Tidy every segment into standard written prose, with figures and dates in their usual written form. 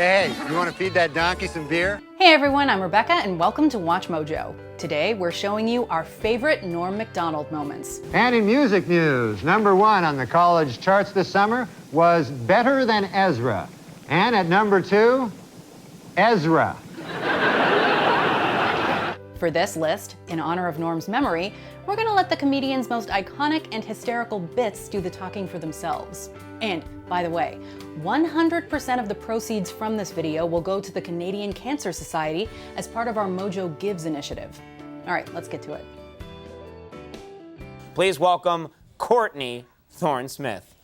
Hey, you want to feed that donkey some beer? Hey everyone, I'm Rebecca and welcome to Watch Mojo. Today we're showing you our favorite Norm Macdonald moments. And in music news, #1 on the college charts this summer was Better Than Ezra. And at #2, Ezra. For this list, in honor of Norm's memory, we're gonna let the comedian's most iconic and hysterical bits do the talking for themselves. And, by the way, 100% of the proceeds from this video will go to the Canadian Cancer Society as part of our Mojo Gives initiative. All right, let's get to it. Please welcome Courtney Thorne-Smith.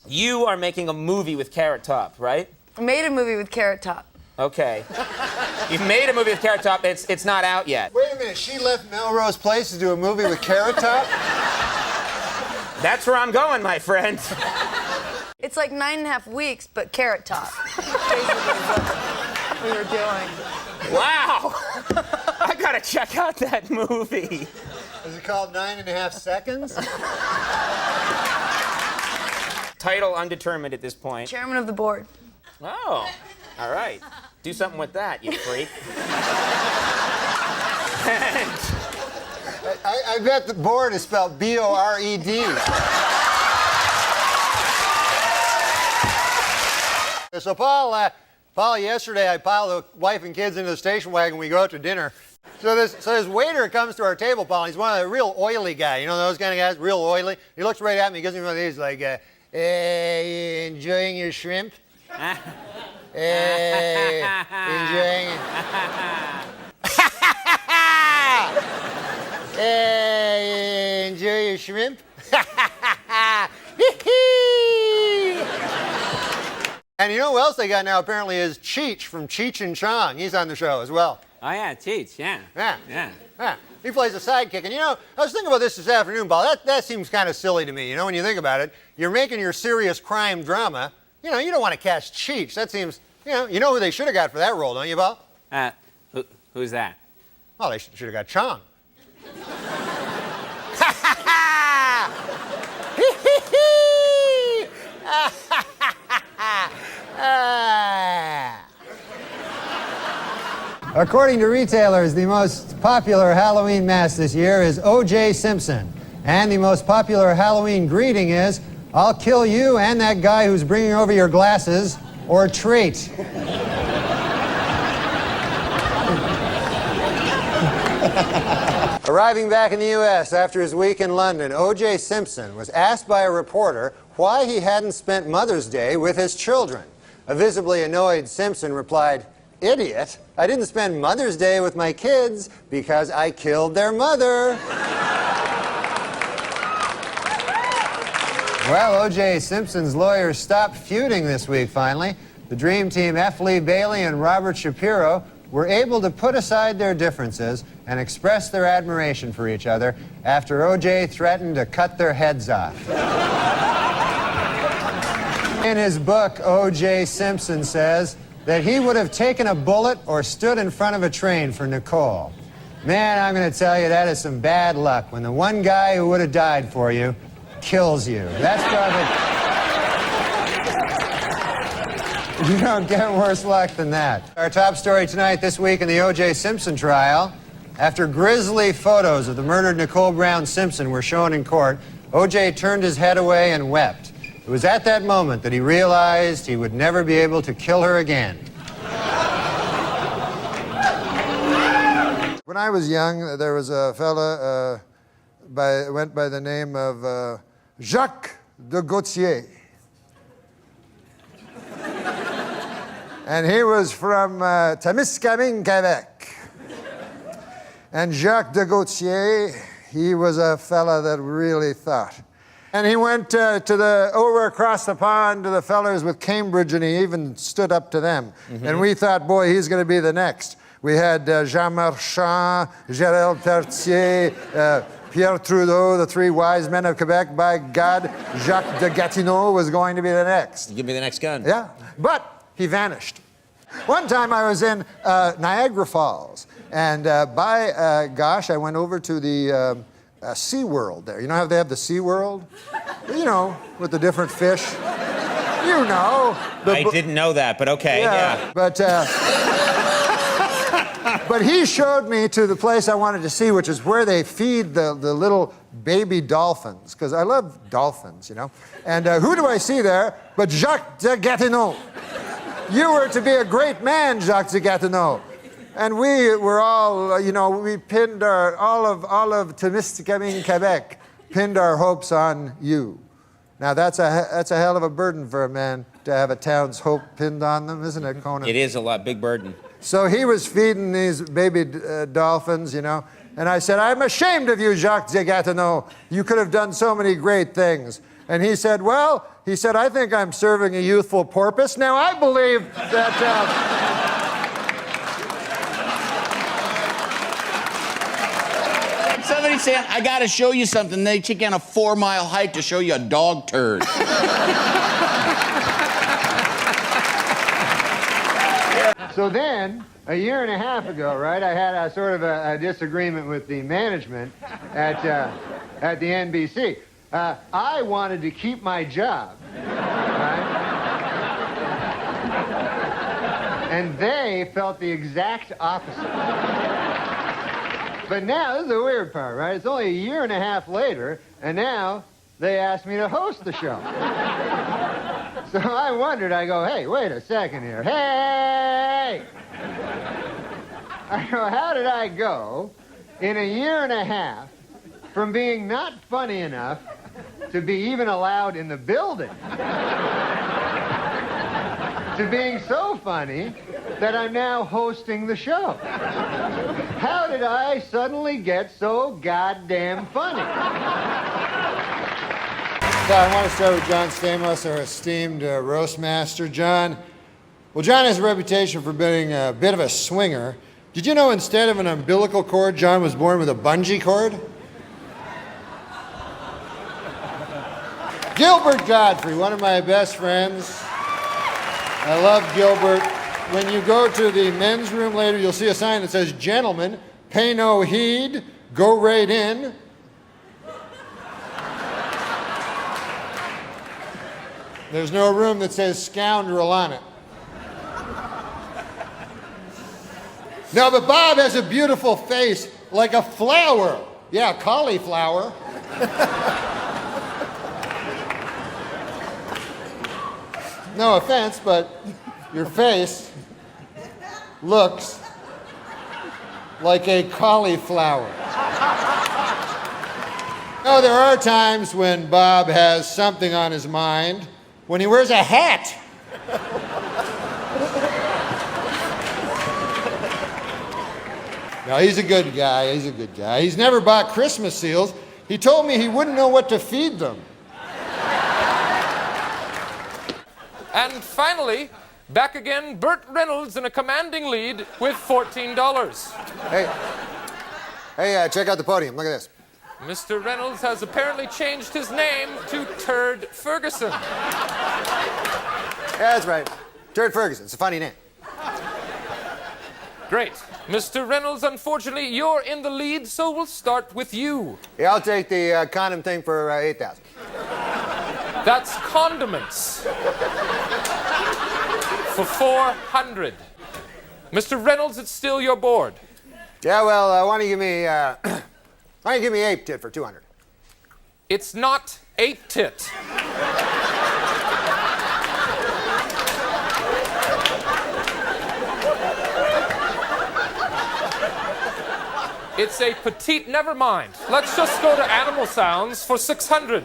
You are making a movie with Carrot Top, right? I made a movie with Carrot Top. Okay. You've made a movie with Carrot Top. It's not out yet. Wait a minute, she left Melrose Place to do a movie with Carrot Top? That's where I'm going, my friend. It's like 9.5 weeks, but Carrot Top. Basically what we were doing. Wow. I gotta check out that movie. Is it called 9.5 Seconds? Title undetermined at this point. Chairman of the board. Oh, all right. Do something with that, you freak. I bet the board is spelled B-O-R-E-D. So Paul, yesterday I piled the wife and kids into the station wagon. We go out to dinner. So this waiter comes to our table, Paul, and he's one of the real oily guy. You know those kind of guys, real oily? He looks right at me, he gives me one of these, like, hey, enjoying your shrimp? Hey, enjoying it? Hey, enjoy your shrimp? And you know who else they got now apparently is Cheech from Cheech and Chong. He's on the show as well. Oh, yeah, Cheech, yeah. Yeah. He plays a sidekick. And you know, I was thinking about this afternoon, Paul. That seems kind of silly to me. You know, when you think about it, you're making your serious crime drama. You know, you don't want to cast Cheech. That seems, you know who they should have got for that role, don't you, Paul? Who's that? Well, they should have got Chong. According to retailers, the most popular Halloween mask this year is O.J. Simpson. And the most popular Halloween greeting is, I'll kill you and that guy who's bringing over your glasses, or trait. Arriving back in the U.S. after his week in London, O.J. Simpson was asked by a reporter why he hadn't spent Mother's Day with his children. A visibly annoyed Simpson replied, "Idiot, I didn't spend Mother's Day with my kids because I killed their mother." Well, O.J. Simpson's lawyers stopped feuding this week, finally. The Dream Team, F. Lee Bailey and Robert Shapiro, were able to put aside their differences and express their admiration for each other after O.J. threatened to cut their heads off. In his book, O.J. Simpson says that he would have taken a bullet or stood in front of a train for Nicole. Man, I'm going to tell you, that is some bad luck when the one guy who would have died for you kills you. That's probably... You don't get worse luck than that. Our top story tonight, this week in the O.J. Simpson trial. After grisly photos of the murdered Nicole Brown Simpson were shown in court, O.J. turned his head away and wept. It was at that moment that he realized he would never be able to kill her again. When I was young, there was a fella went by the name of Jacques de Gautier. And he was from Témiscamingue, Quebec. And Jacques de Gautier, he was a fella that really thought. And he went over across the pond to the fellers with Cambridge, and he even stood up to them. Mm-hmm. And we thought, boy, he's going to be the next. We had Jean Marchand, Gérald Tertier, Pierre Trudeau, the three wise men of Quebec. By God, Jacques de Gatineau was going to be the next. Give me the next gun. Yeah, but he vanished. One time I was in Niagara Falls, and by gosh, I went over to the Sea World there. You know how they have the Sea World? You know, with the different fish. You know. I didn't know that, but okay, yeah. But he showed me to the place I wanted to see, which is where they feed the little baby dolphins, because I love dolphins, you know. And who do I see there but Jacques de Gatineau? You were to be a great man, Jacques de Gatineau. And we were all, you know, we pinned all of Témiscamingue, Quebec, pinned our hopes on you. Now, that's a hell of a burden for a man to have a town's hope pinned on them, isn't it, Conan? It is a big burden. So he was feeding these baby dolphins, you know, and I said, I'm ashamed of you, Jacques de Gatineau. You could have done so many great things. And he said, well, I think I'm serving a youthful porpoise. Now, I believe that... Somebody said, I got to show you something. They take on a 4-mile hike to show you a dog turd. So then, a year and a half ago, right, I had a sort of a disagreement with the management at the NBC. I wanted to keep my job, right? And they felt the exact opposite. But now, this is the weird part, right? It's only a year and a half later, and now they asked me to host the show. So I wondered, I go, hey, wait a second here. Hey! I go, how did I go in a year and a half from being not funny enough to be even allowed in the building to being so funny that I'm now hosting the show? How did I suddenly get so goddamn funny? I want to start with John Stamos, our esteemed roast master. John, well, John has a reputation for being a bit of a swinger. Did you know instead of an umbilical cord, John was born with a bungee cord? Gilbert Godfrey, one of my best friends. I love Gilbert. When you go to the men's room later, you'll see a sign that says, "Gentlemen, pay no heed, go right in." There's no room that says "scoundrel" on it. No, but Bob has a beautiful face, like a flower. Yeah, cauliflower. No offense, but your face looks like a cauliflower. No, there are times when Bob has something on his mind, when he wears a hat. No, he's a good guy. He's a good guy. He's never bought Christmas seals. He told me he wouldn't know what to feed them. And finally, back again, Burt Reynolds in a commanding lead with $14. Hey, check out the podium. Look at this. Mr. Reynolds has apparently changed his name to Turd Ferguson. Yeah, that's right. Turd Ferguson. It's a funny name. Great. Mr. Reynolds, unfortunately, you're in the lead, so we'll start with you. Yeah, I'll take the condom thing for $8,000. That's condiments. For $400. Mr. Reynolds, it's still your board. Yeah, well, why don't you give me 8 tit for $200? It's not 8 tit. It's a petite, never mind. Let's just go to animal sounds for $600.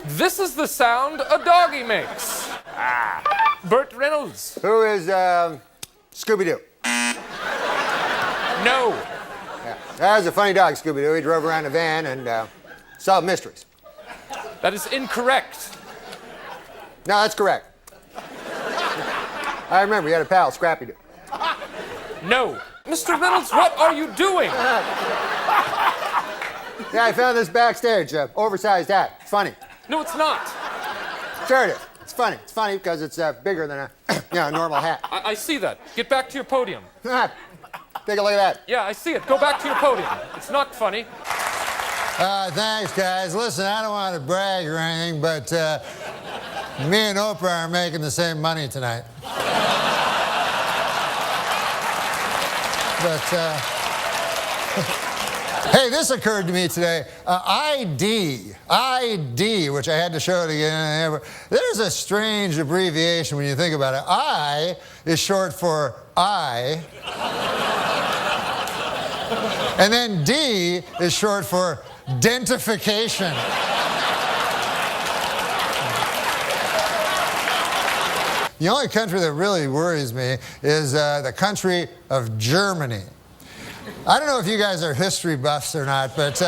This is the sound a doggy makes. Burt Reynolds. Who is Scooby-Doo? No. Yeah. That was a funny dog, Scooby-Doo. He drove around a van and solved mysteries. That is incorrect. No, that's correct. I remember, you had a pal, Scrappy-Doo. No. Mr. Reynolds, what are you doing? Yeah, I found this backstage, oversized hat. It's funny. No, it's not. Sure it is. It's funny. It's funny because it's bigger than a normal hat. I see that. Get back to your podium. Take a look at that. Yeah, I see it. Go back to your podium. It's not funny. Thanks, guys. Listen, I don't want to brag or anything, but me and Oprah are making the same money tonight. But, hey, this occurred to me today. ID, which I had to show it again. There's a strange abbreviation when you think about it. I is short for I. And then D is short for dentification. The only country that really worries me is the country of Germany. I don't know if you guys are history buffs or not, but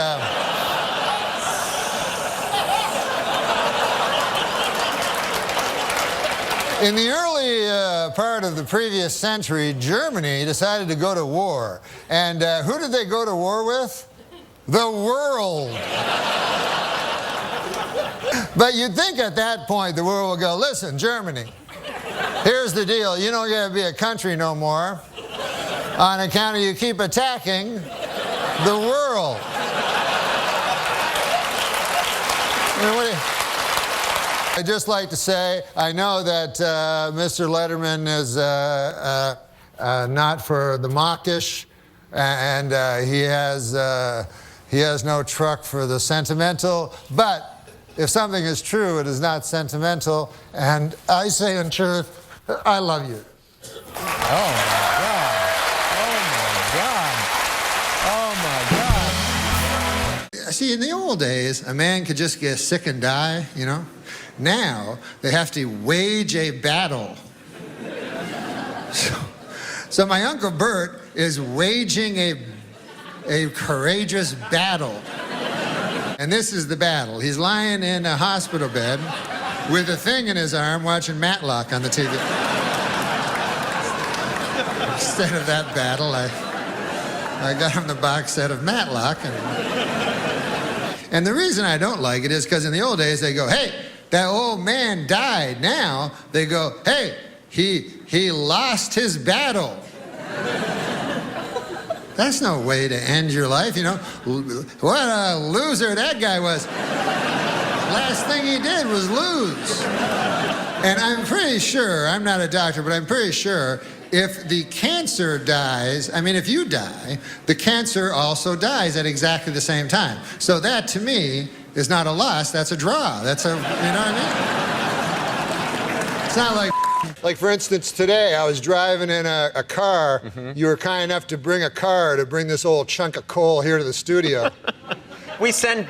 in the early part of the previous century, Germany decided to go to war. And who did they go to war with? The world. But you'd think at that point the world would go, listen, Germany, here's the deal. You don't get to be a country no more on account of you keep attacking the world. I'd just like to say, I know that Mr. Letterman is not for the mawkish, and he has no truck for the sentimental, but if something is true, it is not sentimental, and I say in truth, I love you. Oh my God. Oh my God. See, in the old days, a man could just get sick and die, you know? Now, they have to wage a battle. So my Uncle Bert is waging a courageous battle. And this is the battle. He's lying in a hospital bed with a thing in his arm watching Matlock on the TV. Instead of that battle, I got him the box set of Matlock. And the reason I don't like it is because in the old days they go, hey, that old man died. Now they go, hey, he lost his battle. That's no way to end your life, you know. What a loser that guy was. Last thing he did was lose. And I'm pretty sure, I'm not a doctor, but I'm pretty sure if the cancer dies, I mean, if you die, the cancer also dies at exactly the same time. So that, to me, is not a loss, that's a draw. That's a, you know what I mean? It's not like for instance, today I was driving in a car. Mm-hmm. You were kind enough to bring a car to bring this old chunk of coal here to the studio. We send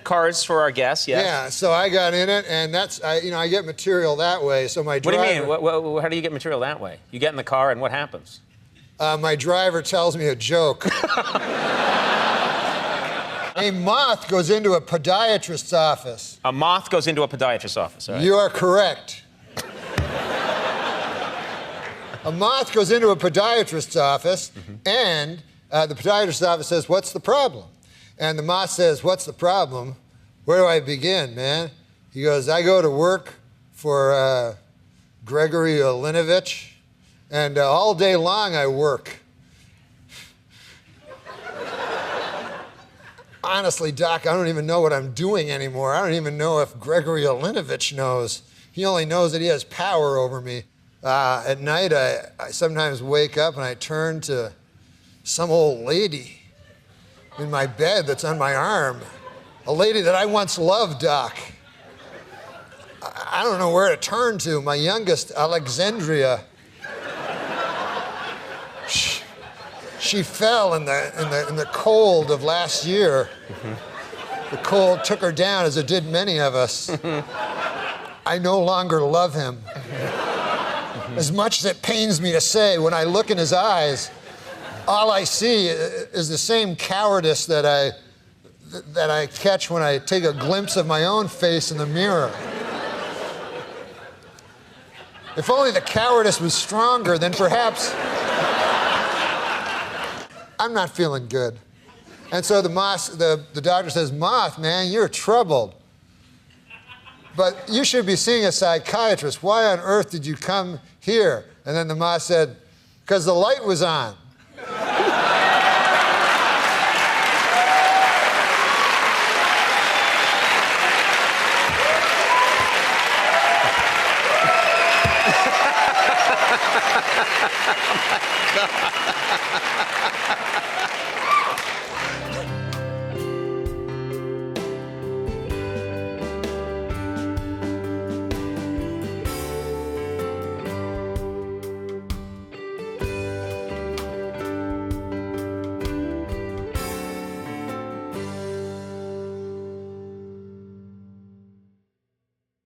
cars for our guests, yes. Yeah, so I got in it, and that's, I get material that way. So my driver... What do you mean? How do you get material that way? You get in the car, and what happens? My driver tells me a joke. A moth goes into a podiatrist's office. A moth goes into a podiatrist's office, all right? You are correct. A moth goes into a podiatrist's office, and the podiatrist's office says, what's the problem? And the moth says, what's the problem? Where do I begin, man? He goes, I go to work for Gregory Olinovich, and all day long I work. Honestly, Doc, I don't even know what I'm doing anymore. I don't even know if Gregory Olinovich knows. He only knows that he has power over me. At night, I sometimes wake up and I turn to some old lady in my bed that's on my arm. A lady that I once loved, Doc. I don't know where to turn to. My youngest, Alexandria. She fell in the cold of last year. The cold took her down, as it did many of us. I no longer love him. As much as it pains me to say, when I look in his eyes, all I see is the same cowardice that I catch when I take a glimpse of my own face in the mirror. If only the cowardice was stronger, then perhaps I'm not feeling good. And so the doctor says, Moth, man, you're troubled. But you should be seeing a psychiatrist. Why on earth did you come here? And then the moth said, because the light was on. God.